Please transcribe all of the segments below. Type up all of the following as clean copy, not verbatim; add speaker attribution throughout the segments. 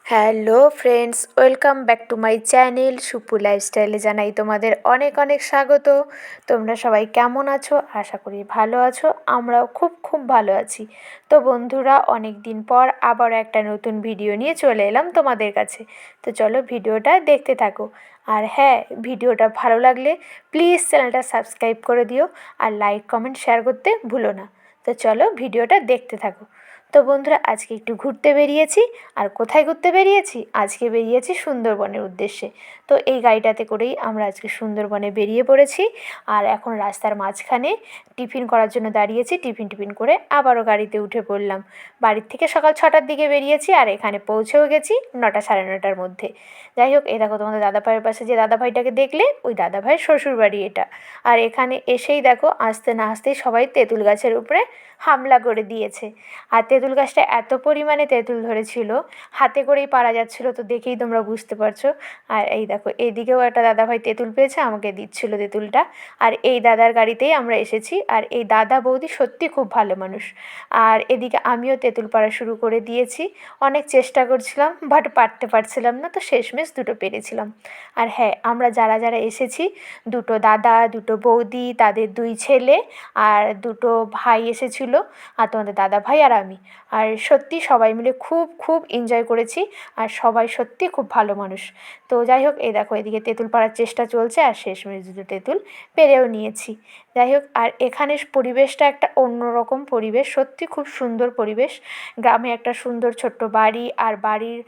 Speaker 1: Hello friends, welcome back to my channel Supu লাইফস্টাইলে জানাই তোমাদের অনেক অনেক স্বাগত। তোমরা সবাই কেমন আছো? আশা করি ভালো আছো। আমরাও খুব খুব ভালো আছি। তো বন্ধুরা, অনেক দিন পর আবার একটা নতুন ভিডিও নিয়ে চলে এলাম তোমাদের কাছে। তো চলো ভিডিওটা দেখতে থাকো। আর হ্যাঁ, ভিডিওটা ভালো লাগলে প্লিজ চ্যানেলটা সাবস্ক্রাইব করে দিও আর লাইক কমেন্ট শেয়ার করতে ভুলো না। তো চলো ভিডিওটা দেখতে থাকো। তো বন্ধুরা, আজকে একটু ঘুরতে বেরিয়েছি। আর কোথায় ঘুরতে বেরিয়েছি? আজকে বেরিয়েছি সুন্দরবনের উদ্দেশ্যে। তো এই গাড়িটাতে করেই আমরা আজকে সুন্দরবনে বেরিয়ে পড়েছি। আর এখন রাস্তার মাঝখানে টিফিন করার জন্য দাঁড়িয়েছি। টিফিন করে আবারও গাড়িতে উঠে পড়লাম। বাড়ির থেকে সকাল 6টার দিকে বেরিয়েছি আর এখানে পৌঁছেও গেছি 9টা সাড়ে 9টার মধ্যে। যাই হোক, এই দেখো তোমাদের দাদাভাইয়ের পাশে যে দাদাভাইটাকে দেখলে, ওই দাদাভাইয়ের শ্বশুরবাড়ি এটা। আর এখানে এসেই দেখো, আসতে না আসতেই সবাই তেঁতুল গাছের উপরে হামলা করে দিয়েছে। আর তেঁতুল গাছটা এত পরিমাণে তেঁতুল ধরেছিল, হাতে করেই পারা যাচ্ছিল, তো দেখেই তোমরা বুঝতে পারছো। আর এই দেখো, এদিকেও একটা দাদাভাই তেঁতুল পেয়েছে, আমাকে দিচ্ছিল তেঁতুলটা। আর এই দাদার গাড়িতেই আমরা এসেছি। আর এই দাদা বৌদি সত্যি খুব ভালো মানুষ। আর এদিকে আমিও তেঁতুল পাড়া শুরু করে দিয়েছি। অনেক চেষ্টা করছিলাম, বাট পারতে পারছিলাম না, তো শেষমেশ দুটো পেরেছিলাম। আর হ্যাঁ, আমরা যারা যারা এসেছি, দুটো দাদা, দুটো বৌদি, তাদের দুই ছেলে আর দুটো ভাই এসেছিল, আর তোমাদের দাদা ভাই আর আমি। আর সত্যি সবাই মিলে খুব খুব এনজয় করেছি। আর সবাই সত্যি খুব ভালো মানুষ। তো যাই হোক, এই দেখো এদিকে তেঁতুল পাড়ার চেষ্টা চলছে আর শেষমেশ দুটো তেঁতুল পেরেও নিয়েছি। যাই হোক, আর এখানের পরিবেশটা একটা অন্যরকম পরিবেশ, সত্যি খুব সুন্দর পরিবেশ। গ্রামে একটা সুন্দর ছোট্ট বাড়ি, আর বাড়ির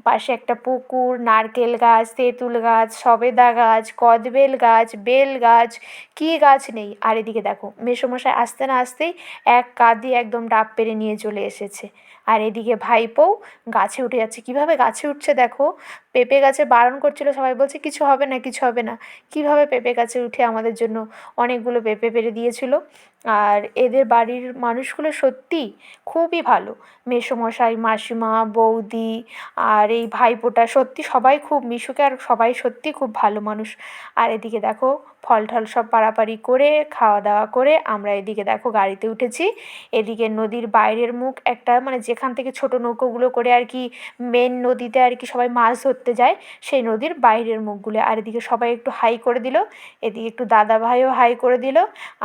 Speaker 1: পাশে একটা পুকুর, নারকেল গাছ, তেঁতুল গাছ, সবেদা গাছ, কদবেল গাছ, বেল গাছ, কী গাছ নেই। আর এদিকে দেখো, মেসোমশাই আসতে না আসতেই এক কাঁধে একদম ডাব পেরে নিয়ে চলে এসেছে। আর এদিকে ভাইপোও গাছে উঠে যাচ্ছে। কীভাবে গাছে উঠছে দেখো! পেঁপে গাছে বারণ করছিল, সবাই বলছে কিছু হবে না, কিছু হবে না। কীভাবে পেঁপে গাছে উঠে আমাদের জন্য অনেকগুলো পেঁপে পেড়ে দিয়েছিল। আর এদের বাড়ির মানুষগুলো সত্যি খুবই ভালো। মেসোমশাই, মাসিমা, বৌদি আর এই ভাইপোটা সত্যি সবাই খুব মিশুকে, আর সবাই সত্যি খুব ভালো মানুষ। আর এদিকে দেখো, ফল টল সব পাড়াপাড়ি করে খাওয়া দাওয়া করে আমরা এদিকে দেখো গাড়িতে উঠেছি। এদিকে নদীর বাইরের মুখ একটা, মানে যেখান থেকে ছোট নৌকোগুলো করে আর কি মেন নদীতে আর কি সবাই মাছ ধরতে যায়, সেই নদীর বাইরের মুখগুলো। আর এদিকে সবাই একটু হাই করে দিল, এদিকে একটু দাদা ভাইও হাই করে দিল।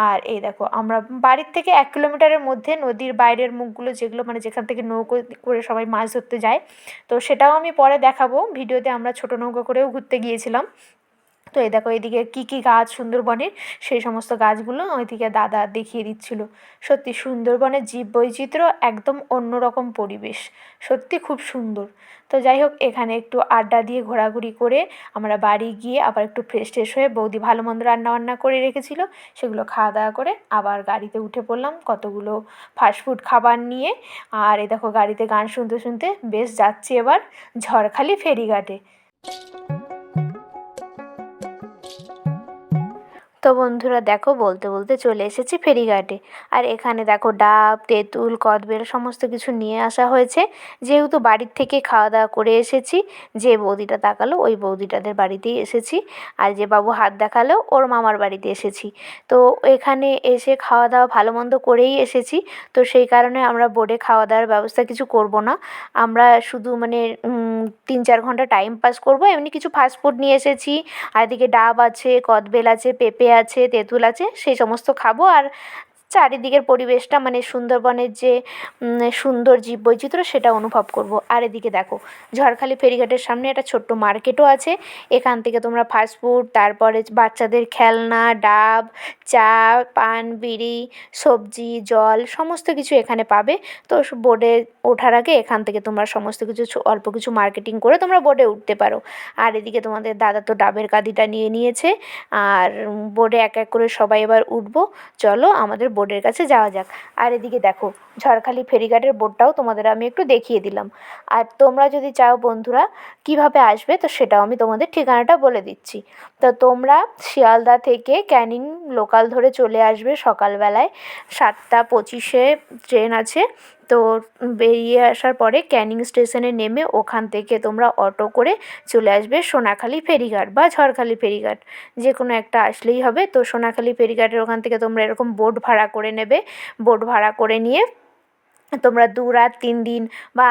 Speaker 1: আর এই দেখো, আমরা বাড়ির থেকে 1 কিলোমিটারের মধ্যে নদীর বাইরের মুখগুলো, যেগুলো মানে যেখান থেকে নৌকো করে সবাই মাছ ধরতে যায়, তো সেটাও আমি পরে দেখাবো ভিডিওতে। আমরা ছোট নৌকো করেও ঘুরতে গিয়েছিলাম। তো এই দেখো, এদিকে কী কী গাছ সুন্দরবনের, সেই সমস্ত গাছগুলো ওইদিকে দাদা দেখিয়ে দিচ্ছিল। সত্যি সুন্দরবনের জীববৈচিত্র্য একদম অন্যরকম পরিবেশ, সত্যি খুব সুন্দর। তো যাই হোক, এখানে একটু আড্ডা দিয়ে ঘোরাঘুরি করে আমরা বাড়ি গিয়ে আবার একটু ফ্রেশ ট্রেশ হয়ে, বৌদি ভালো মন্দ রান্নাবান্না করে রেখেছিল, সেগুলো খাওয়া দাওয়া করে আবার গাড়িতে উঠে পড়লাম কতগুলো ফাস্টফুড খাবার নিয়ে। আর এই দেখো, গাড়িতে গান শুনতে শুনতে বেশ যাচ্ছি এবার ঝড়খালি ফেরিঘাটে। তো বন্ধুরা দেখো, বলতে বলতে চলে এসেছি ফেরিঘাটে। আর এখানে দেখো, ডাব, তেঁতুল, কদবেল সমস্ত কিছু নিয়ে আসা হয়েছে। যেহেতু বাড়ির থেকে খাওয়া দাওয়া করে এসেছি, যে বৌদিটা তাকালো ওই বৌদিটাদের বাড়িতেই এসেছি। আর যে বাবু হাত দেখালো ওর মামার বাড়িতে এসেছি। তো এখানে এসে খাওয়া দাওয়া ভালো মন্দ করেই এসেছি। তো সেই কারণে আমরা বোটে খাওয়া দাওয়ার ব্যবস্থা কিছু করব না। আমরা শুধু মানে 3-4 ঘন্টা টাইম পাস করব, এমনি কিছু ফাস্টফুড নিয়ে এসেছি। আর এদিকে ডাব আছে, কদবেল আছে, পেঁপে আছে, তেঁতুল আছে, সেই সমস্ত খাবো। আর চারিদিকের পরিবেশটা, মানে সুন্দরবনের যে সুন্দর জীববৈচিত্র্য, সেটা অনুভব করব। আর এদিকে দেখো, ঝড়খালি ফেরিঘাটের সামনে একটা ছোট্ট মার্কেটও আছে। এখান থেকে তোমরা ফাস্টফুড, তারপরে বাচ্চাদের খেলনা, ডাব, চা, পান, বিড়ি, সবজি, জল সমস্ত কিছু এখানে পাবে। তো বোটে ওঠার আগে এখান থেকে তোমরা সমস্ত কিছু অল্প কিছু মার্কেটিং করে তোমরা বোটে উঠতে পারো। আর এদিকে তোমাদের দাদা তো ডাবের কাঁদিটা নিয়ে নিয়েছে। আর বোটে এক এক করে সবাই এবার উঠবো। চলো আমাদের বোটের কাছে যাওয়া যাক। আর এদিকে দেখো, ঝড়খালি ফেরিঘাটের বোটটাও তোমাদের আমি একটু দেখিয়ে দিলাম। আর তোমরা যদি চাও বন্ধুরা কীভাবে আসবে, তো সেটাও আমি তোমাদের ঠিকানাটা বলে দিচ্ছি। তো তোমরা শিয়ালদা থেকে ক্যানিং লোকাল ধরে চলে আসবে সকালবেলায়। 7টা 25-এ ট্রেন আছে। তো বেরিয়ে আসার পরে ক্যানিং স্টেশনে নেমে ওখান থেকে তোমরা অটো করে চলে আসবে সোনাখালি ফেরিঘাট বা ঝড়খালি ফেরিঘাট, যে কোনো একটা আসলেই হবে। তো সোনাখালি ফেরিঘাটের ওখান থেকে তোমরা এরকম বোট ভাড়া করে নেবে। বোট ভাড়া করে নিয়ে তোমরা 2 রাত 3 দিন বা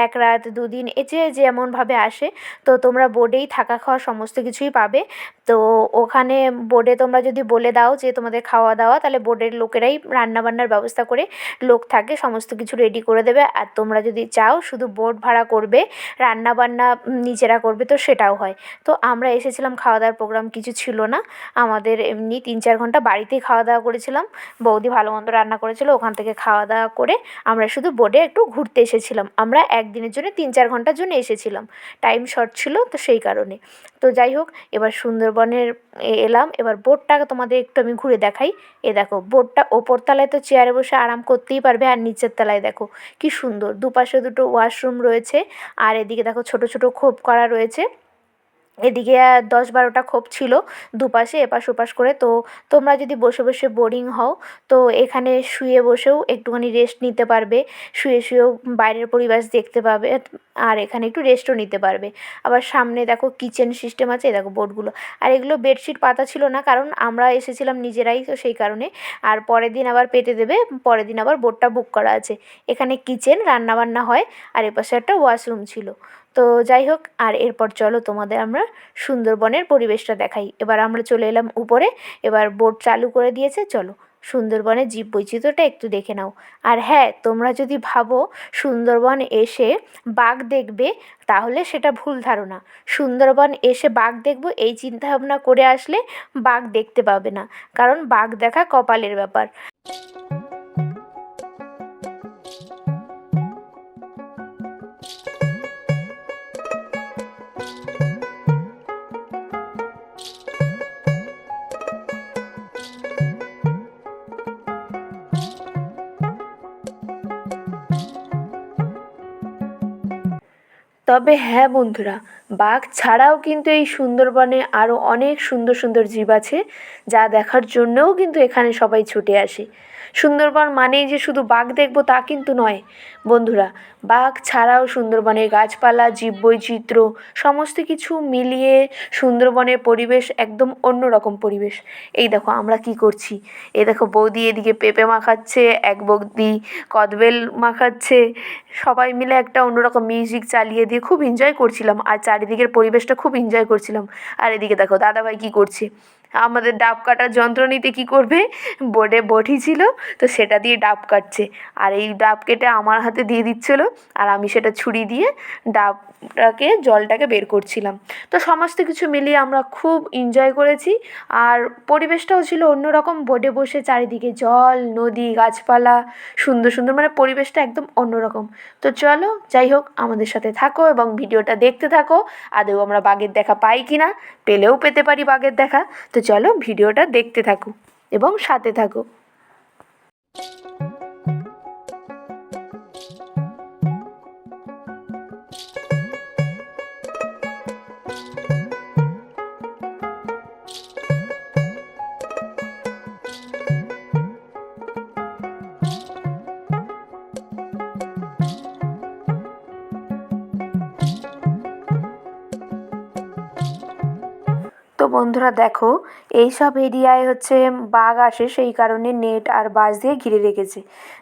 Speaker 1: 1 রাত 2 দিন যে যেমনভাবে আসে, তো তোমরা বোর্ডেই থাকা খাওয়া সমস্ত কিছুই পাবে। তো ওখানে বোর্ডে তোমরা যদি বলে দাও যে তোমাদের খাওয়া দাওয়া, তাহলে বোর্ডের লোকেরাই রান্নাবান্নার ব্যবস্থা করে, লোক থাকে সমস্ত কিছু রেডি করে দেবে। আর তোমরা যদি চাও শুধু বোট ভাড়া করবে, রান্নাবান্না নিজেরা করবে, তো সেটাও হয়। তো আমরা এসেছিলাম, খাওয়া দাওয়ার প্রোগ্রাম কিছু ছিল না আমাদের, এমনি 3-4 ঘন্টা বাড়িতেই খাওয়া দাওয়া করেছিলাম। বৌদি ভালো মন্দ রান্না করেছিল, ওখান থেকে খাওয়া দাওয়া করে আমরা শুধু বোটে একটু ঘুরতে এসেছিলাম। আমরা একদিনের জন্য 3-4 ঘন্টার জন্য এসেছিলাম, টাইম শর্ট ছিল তো সেই কারণে। তো যাই হোক, এবার সুন্দরবনের এলাম। এবার বোটটাকে তোমাদের একটু আমি ঘুরে দেখাই। এ দেখো, বোটটা ওপর তলায় তো চেয়ারে বসে আরাম করতেই পারবে, আর নিচের তলায় দেখো কি সুন্দর, দুপাশে দুটো ওয়াশরুম রয়েছে। আর এদিকে দেখো ছোট ছোট খোপ করা রয়েছে। এদিকে 10-12টা খোপ ছিল দুপাশে, এপাশ ওপাশ করে। তো তোমরা যদি বসে বসে বোরিং হও, তো এখানে শুয়ে বসেও একটুখানি রেস্ট নিতে পারবে, শুয়ে শুয়েও বাইরের পরিবেশ দেখতে পাবে, আর এখানে একটু রেস্টও নিতে পারবে। আবার সামনে দেখো কিচেন সিস্টেম আছে, এই দেখো বোর্ডগুলো। আর এগুলো বেডশিট পাতা ছিল না, কারণ আমরা এসেছিলাম নিজেরাই, তো সেই কারণে। আর পরের দিন আবার পেতে দেবে, পরের দিন আবার বোর্ডটা বুক করা আছে। এখানে কিচেন, রান্নাবান্না হয়, আর এপাশে একটা ওয়াশরুম ছিল। তো যাই হোক, আর এরপর চলো তোমাদের আমরা সুন্দরবনের পরিবেশটা দেখাই। এবার আমরা চলে এলাম উপরে, এবার বোট চালু করে দিয়েছে, চলো সুন্দরবনের জীববৈচিত্র্যটা একটু দেখে নাও। আর হ্যাঁ, তোমরা যদি ভাবো সুন্দরবন এসে বাঘ দেখবে, তাহলে সেটা ভুল ধারণা। সুন্দরবন এসে বাঘ দেখব এই চিন্তাভাবনা করে আসলে বাঘ দেখতে পাবে না, কারণ বাঘ দেখা কপালের ব্যাপার। তবে হ্যাঁ বন্ধুরা, বাঘ ছাড়াও কিন্তু এই সুন্দরবনে আরও অনেক সুন্দর সুন্দর জীব আছে, যা দেখার জন্যও কিন্তু এখানে সবাই ছুটে আসে। সুন্দরবন মানেই যে শুধু বাঘ দেখব তা কিন্তু নয় বন্ধুরা। বাঘ ছাড়াও সুন্দরবনের গাছপালা, জীববৈচিত্র্য সমস্ত কিছু মিলিয়ে সুন্দরবনের পরিবেশ একদম অন্যরকম পরিবেশ। এই দেখো আমরা কি করছি, এই দেখো বৌদি এদিকে পেঁপে মাখাচ্ছে, এক বৌদি কদবেল মাখাচ্ছে, সবাই মিলে একটা অন্যরকম মিউজিক চালিয়ে দিয়ে খুব এনজয় করছিলাম, আর চারিদিকের পরিবেশটা খুব এনজয় করছিলাম। আর এদিকে দেখো দাদাভাই কী করছে, আমাদের ডাব কাটার যন্ত্র নিতে কী করবে, বোর্ডে বটি ছিল, তো সেটা দিয়ে ডাব কাটছে। আর এই ডাব কেটে আমার হাতে দিয়ে দিচ্ছিলো, আর আমি সেটা ছুরি দিয়ে ডাবটাকে জলটাকে বের করছিলাম। তো সমস্ত কিছু মিলিয়ে আমরা খুব এনজয় করেছি। আর পরিবেশটাও ছিল অন্যরকম, বোটে বসে চারিদিকে জল, নদী, গাছপালা, সুন্দর সুন্দর, মানে পরিবেশটা একদম অন্যরকম। তো চলো, যাই হোক, আমাদের সাথে থাকো এবং ভিডিওটা দেখতে থাকো। আদৌ আমরা বাঘের দেখা পাই কি না, পেলেও পেতে পারি বাঘের দেখা। তো চলো ভিডিওটা দেখতে থাকো এবং সাথে থাকো। তো বন্ধুরা দেখো, এই সব এরিয়ায় হচ্ছে বাঘ আসে, সেই কারণে নেট আর বাঁশ দিয়ে ঘিরে রেখেছে।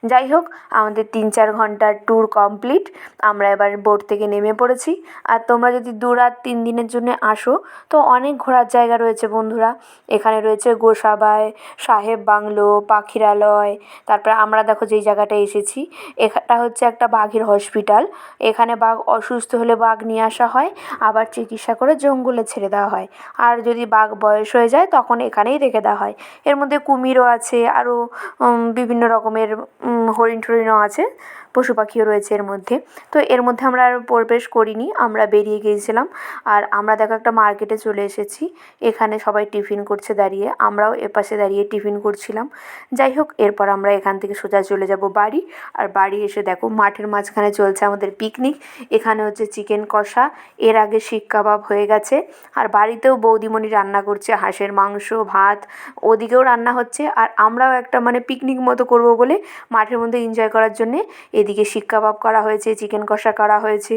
Speaker 1: যাই হোক, আমাদের 3-4 ঘন্টার ট্যুর কমপ্লিট। আমরা এবার বোট থেকে নেমে পড়েছি। আর তোমরা যদি 2 রাত 3 দিনের জন্য আসো, তো অনেক ঘোরার জায়গা রয়েছে বন্ধুরা। এখানে রয়েছে গোসাবাই, সাহেব বাংলো, পাখিরালয়। তারপরে আমরা দেখো যেই জায়গাটায় এসেছি, এটা হচ্ছে একটা বাঘের হসপিটাল। এখানে বাঘ অসুস্থ হলে বাঘ নিয়ে আসা হয়, আবার চিকিৎসা করে জঙ্গলে ছেড়ে দেওয়া হয়। আর যদি বাঘ বয়স হয়ে যায় তখন এখানেই রেখে দেওয়া হয়। এর মধ্যে কুমিরও আছে, আরও বিভিন্ন রকমের হরিণ টরিণও আছে, পশু পাখিও রয়েছে এর মধ্যে। তো এর মধ্যে আমরা আর প্রবেশ করিনি, আমরা বেরিয়ে গিয়েছিলাম। আর আমরা দেখো একটা মার্কেটে চলে এসেছি, এখানে সবাই টিফিন করছে দাঁড়িয়ে, আমরাও এপাশে দাঁড়িয়ে টিফিন করছিলাম। যাই হোক, এরপর আমরা এখান থেকে সোজা চলে যাব বাড়ি। আর বাড়ি এসে দেখো মাঠের মাঝখানে চলছে আমাদের পিকনিক। এখানে হচ্ছে চিকেন কষা, এর আগে শিক কাবাব হয়ে গেছে। আর বাড়িতেও বৌদিমণি রান্না করছে হাঁসের মাংস, ভাত, ওদিকেও রান্না হচ্ছে। আর আমরাও একটা মানে পিকনিক মতো করব বলে মাঠের মধ্যে এনজয় করার জন্যে এদিকে শিক কাবাব করা হয়েছে, চিকেন কষা করা হয়েছে,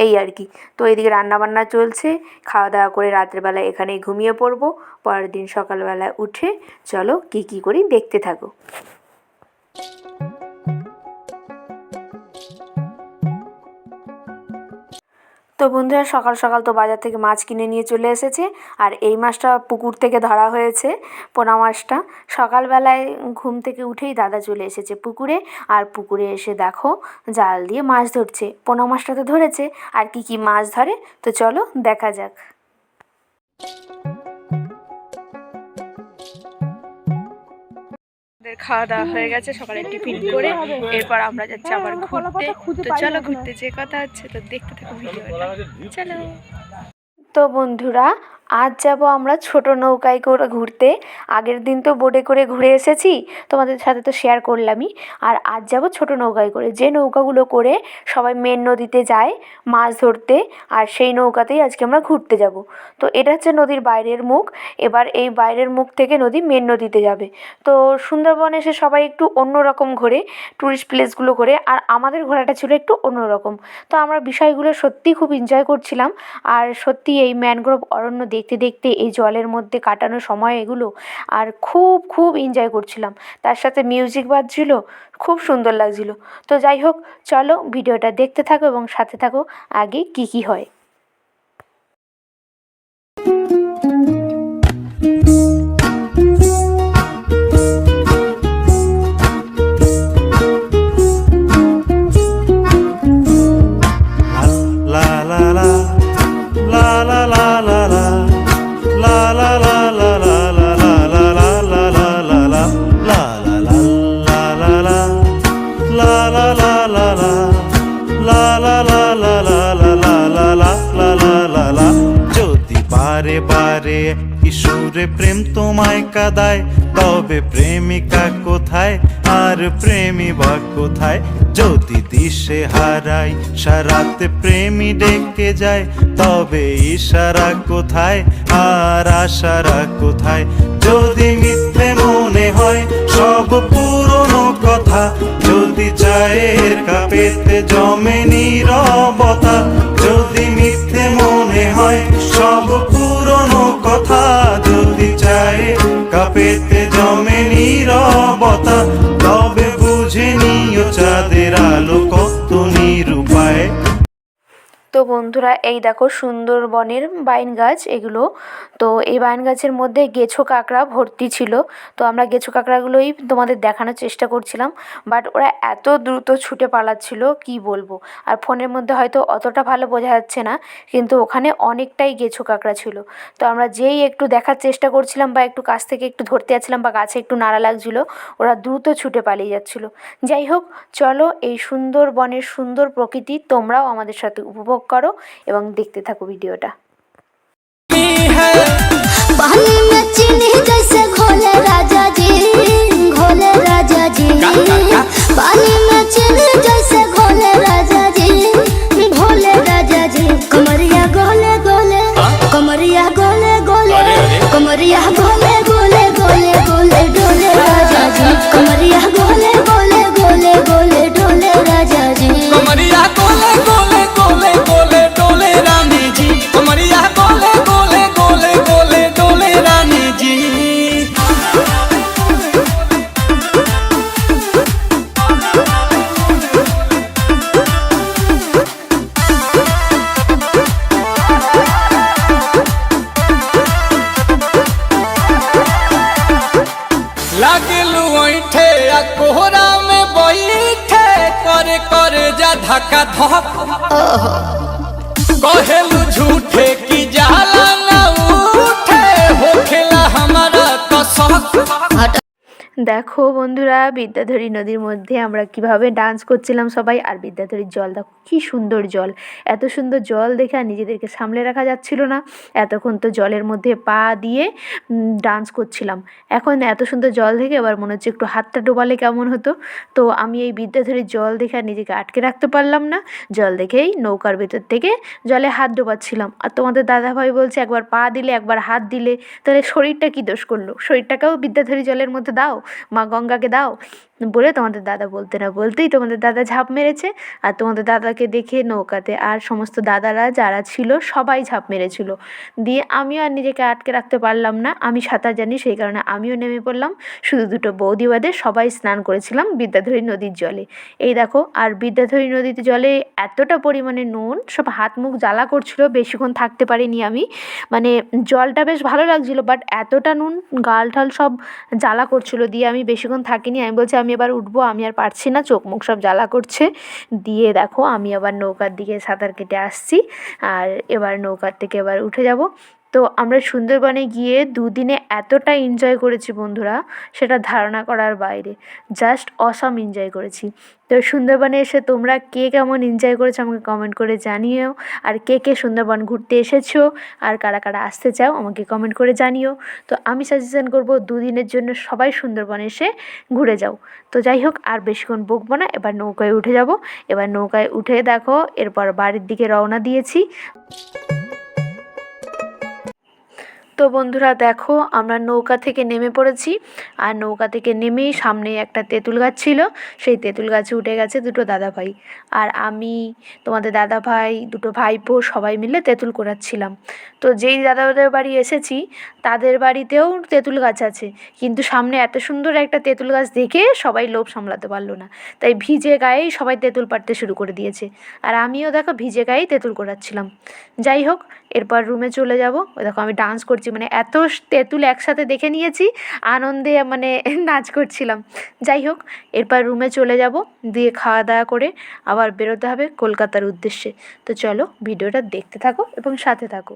Speaker 1: এই আর কি। তো এদিকে রান্নাবান্না চলছে, খাওয়া দাওয়া করে রাত্রেবেলা এখানেই ঘুমিয়ে পড়বো। পরের দিন সকালবেলা উঠে চলো কী কী করি দেখতে থাকো। তো বন্ধুরা সকাল সকাল তো বাজার থেকে মাছ কিনে নিয়ে চলে এসেছে। আর এই মাছটা পুকুর থেকে ধরা হয়েছে, পোনা মাছটা। সকালবেলায় ঘুম থেকে উঠেই দাদা চলে এসেছে পুকুরে, আর পুকুরে এসে দেখো জাল দিয়ে মাছ ধরছে। পোনা মাছটা তো ধরেছে, আর কি কি মাছ ধরে তো চলো দেখা যাক। খাওয়া দাওয়া হয়ে গেছে, সকালে টিফিন করে এরপর আমরা যাচ্ছি আবার ঘুরতে। তো চলো ঘুরতে যে কথা হচ্ছে, তো দেখতে থাকো ভিডিওটা, চলো। তো বন্ধুরা আজ যাব আমরা ছোট নৌকায় করে ঘুরতে। আগের দিন তো বোটে করে ঘুরে এসেছি, তোমাদের সাথে তো শেয়ার করলামই। আর আজ যাব ছোট নৌকায় করে, যে নৌকাগুলো করে সবাই মেন নদীতে যায় মাছ ধরতে, আর সেই নৌকাতেই আজকে আমরা ঘুরতে যাব। তো এটা হচ্ছে নদীর বাইরের মুখ। এবার এই বাইরের মুখ থেকে নদী মেন নদীতে যাবে। তো সুন্দরবনে এসে সবাই একটু অন্যরকম ঘোরে, ট্যুরিস্ট প্লেসগুলো ঘোরে, আর আমাদের ঘোরাটা ছিল একটু অন্যরকম। তো আমরা বিষয়গুলো সত্যিই খুব এনজয় করছিলাম। আর সত্যি এই ম্যানগ্রোভ অরণ্য দেখতে দেখতে এই জলের মধ্যে কাটানো সময় এগুলো, আর খুব খুব এনজয় করছিলাম। তার সাথে মিউজিক বাজছিল, খুব সুন্দর লাগছিল। তো যাই হোক, চলো ভিডিওটা দেখতে থাকো এবং সাথে থাকো আগে কি কি হয়।
Speaker 2: বারে বারে কিশোরে প্রেম তোমায় কাঁদায়, তবে প্রেমিকা কোথায় আর প্রেমী বা কোথায়? যদি দিশে হারাই সারাতে প্রেমী ডেকে যায়, তবে ইশারা কোথায় আর আশারা কোথায়? যদি মিথ্যে মনে হয় সব পুরনো কথা, যদি চায়ের কাপেতে জমে নীরবতা, যদি মিথ্যে মনে হয় সব পুরনো কথা, যদি চায়ের কাপেতে জমে নীরবতা, তবে বুঝে নিও চাঁদের আলো কত নিরূপায়।
Speaker 1: তো বন্ধুরা এই দেখো সুন্দরবনের বাইন গাছ এগুলো। তো এই বাইন গাছের মধ্যে গেছো কাঁকড়া ভর্তি ছিল। তো আমরা গেছো কাঁকড়াগুলোই তোমাদের দেখানোর চেষ্টা করছিলাম, বাট ওরা এত দ্রুত ছুটে পালাচ্ছিল কি বলবো। আর ফোনের মধ্যে হয়তো অতটা ভালো বোঝা যাচ্ছে না, কিন্তু ওখানে অনেকটাই গেছো কাঁকড়া ছিল। তো আমরা যেই একটু দেখার চেষ্টা করছিলাম বা একটু কাছ থেকে একটু ধরতে যাচ্ছিলাম বা গাছে একটু নাড়া লাগছিল, ওরা দ্রুত ছুটে পালিয়ে যাচ্ছিল। যাই হোক, চলো এই সুন্দরবনের সুন্দর প্রকৃতি তোমরাও আমাদের সাথে উপভোগ করো এবং দেখতে থাকো ভিডিওটা।
Speaker 3: पानी में चीनी जैसे घोले राजा जी, घोले राजा जी। पानी में चीनी जैसे घोले राजा जी, घोले राजा जी। कमरिया गोले गोले, कमरिया गोले गोले, कमरिया गोले गोले गोले गोले डोले राजा जी। कमरिया गोले गोले गोले गोले डोले राजा जी।
Speaker 4: कमरिया गोले गोले गोले गोले डोले रानी जी। कमरिया गोले गोले गोले गोले डोले रानी जी। लागलू ऐठे आ कोहरा में बैठे, करे करे जा धक्का धक। कहेलू झूठे की जाला ना उठे, होखेला हमारा कसक।
Speaker 1: দেখো বন্ধুরা বিদ্যাধরী নদীর মধ্যে আমরা কিভাবে ডান্স করছিলাম সবাই। আর বিদ্যাধরীর জল দেখো কি সুন্দর জল, এত সুন্দর জল দেখে আর নিজেদেরকে সামলে রাখা যাচ্ছিল না। এতক্ষণ তো জলের মধ্যে পা দিয়ে ডান্স করছিলাম, এখন এত সুন্দর জল দেখে এবার মনে হচ্ছে একটু হাতটা ডোবালে কেমন হতো। তো আমি এই বিদ্যাধরীর জল দেখে আর নিজেকে আটকে রাখতে পারলাম না, জল দেখেই নৌকার ভেতর থেকে জলে হাত ডোবাচ্ছিলাম। আর তোমাদের দাদাভাই বলছে একবার পা দিলে একবার হাত দিলে তাহলে শরীরটা কি দোষ করলো, শরীরটাকেও বিদ্যাধরী জলের মধ্যে দাও। মা গঙ্গাকে দাও বলে তোমাদের দাদা বলতে না বলতেই তোমাদের দাদা ঝাঁপ মেরেছে। আর তোমাদের দাদাকে দেখে নৌকাতে আর সমস্ত দাদারা যারা ছিল সবাই ঝাঁপ মেরেছিল। দিয়ে আমিও আর নিজেকে আটকে রাখতে পারলাম না, আমি সাঁতার জানি সেই কারণে আমিও নেমে পড়লাম। শুধু দুটো বৌদি বাদে সবাই স্নান করেছিলাম বিদ্যাধরী নদীর জলে। এই দেখো, আর বিদ্যাধরী নদীতে জলে এতটা পরিমাণে নুন, সব হাত মুখ জ্বালা করছিল, বেশিক্ষণ থাকতে পারিনি আমি। মানে জলটা বেশ ভালো লাগছিলো, বাট এতটা নুন গাল ঠাল সব জ্বালা করছিল, দিয়ে আমি বেশিক্ষণ থাকিনি। আমি বলছি আমি এবার উঠবো, আমি আর পারছি না, চোখ মুখ সব জ্বালা করছে। দিয়ে দেখো আমি আবার নৌকার দিকে সাঁতার কেটে আসছি, আর এবার নৌকার থেকে এবার উঠে যাব। তো আমরা সুন্দরবনে গিয়ে দুদিনে এতটা এনজয় করেছি বন্ধুরা, সেটা ধারণা করার বাইরে। জাস্ট অসাম এনজয় করেছি। তো সুন্দরবনে এসে তোমরা কে কেমন এনজয় করেছো আমাকে কমেন্ট করে জানিও। আর কে কে সুন্দরবন ঘুরতে এসেছো আর কারা কারা আসতে চাও আমাকে কমেন্ট করে জানিও। তো আমি সাজেশন করব দুদিনের জন্য সবাই সুন্দরবনে এসে ঘুরে যাও। তো যাই হোক, আর বেশিক্ষণ বকবো না, এবার নৌকায় উঠে যাব। এবার নৌকায় উঠে দেখো এরপর বাড়ির দিকে রওনা দিয়েছি। তো বন্ধুরা দেখো আমরা নৌকা থেকে নেমে পড়েছি, আর নৌকা থেকে নেমেই সামনে একটা তেঁতুল গাছ ছিল, সেই তেঁতুল গাছে উঠে গেছে দুটো দাদাভাই। আর আমি, তোমাদের দাদাভাই, দুটো ভাইপো সবাই মিলে তেঁতুল কোড়াচ্ছিলাম। তো যেই দাদাদের বাড়ি এসেছি তাদের বাড়িতেও তেঁতুল গাছ আছে, কিন্তু সামনে এত সুন্দর একটা তেঁতুল গাছ দেখে সবাই লোভ সামলাতে পারলো না, তাই ভিজে গায়েই সবাই তেঁতুল পাড়তে শুরু করে দিয়েছে। আর আমিও দেখো ভিজে গায়েই তেঁতুল কোড়াচ্ছিলাম। যাই হোক, এরপর রুমে চলে যাব। ওই দেখো আমি ডান্স করছি, মানে এত তেঁতুল একসাথে দেখে নিয়েছি, আনন্দে মানে নাচ করছিলাম। যাই হোক, এরপর রুমে চলে যাব, দিয়ে খাওয়া দাওয়া করে আবার বেরোতে হবে কলকাতার উদ্দেশ্যে। তো চলো ভিডিওটা দেখতে থাকো এবং সাথে থাকো।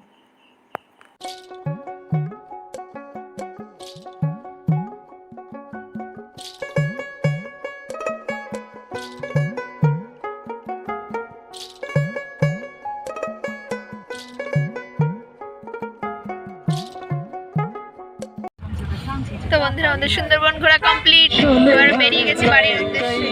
Speaker 1: তো বন্ধুরা আমাদের সুন্দরবন ঘোরা কমপ্লিট, এবার বেরিয়ে গেছি বাড়ির উদ্দেশ্যে।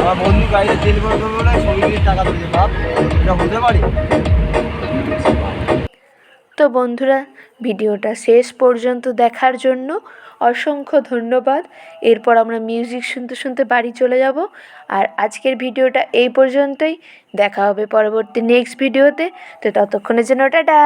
Speaker 5: আমার বন্ধু গাড়িতে তেল ভরে করবো না, সঙ্গে টাকা দিতে ভাব, এটা হতে পারে।
Speaker 1: তো বন্ধুরা ভিডিওটা শেষ পর্যন্ত দেখার জন্য অসংখ্য ধন্যবাদ। এরপর আমরা মিউজিক শুনতে শুনতে বাড়ি চলে যাব। আর আজকের ভিডিওটা এই পর্যন্তই, দেখা হবে পরবর্তী নেক্সট ভিডিওতে। তো ততক্ষণের জন্য টাটা।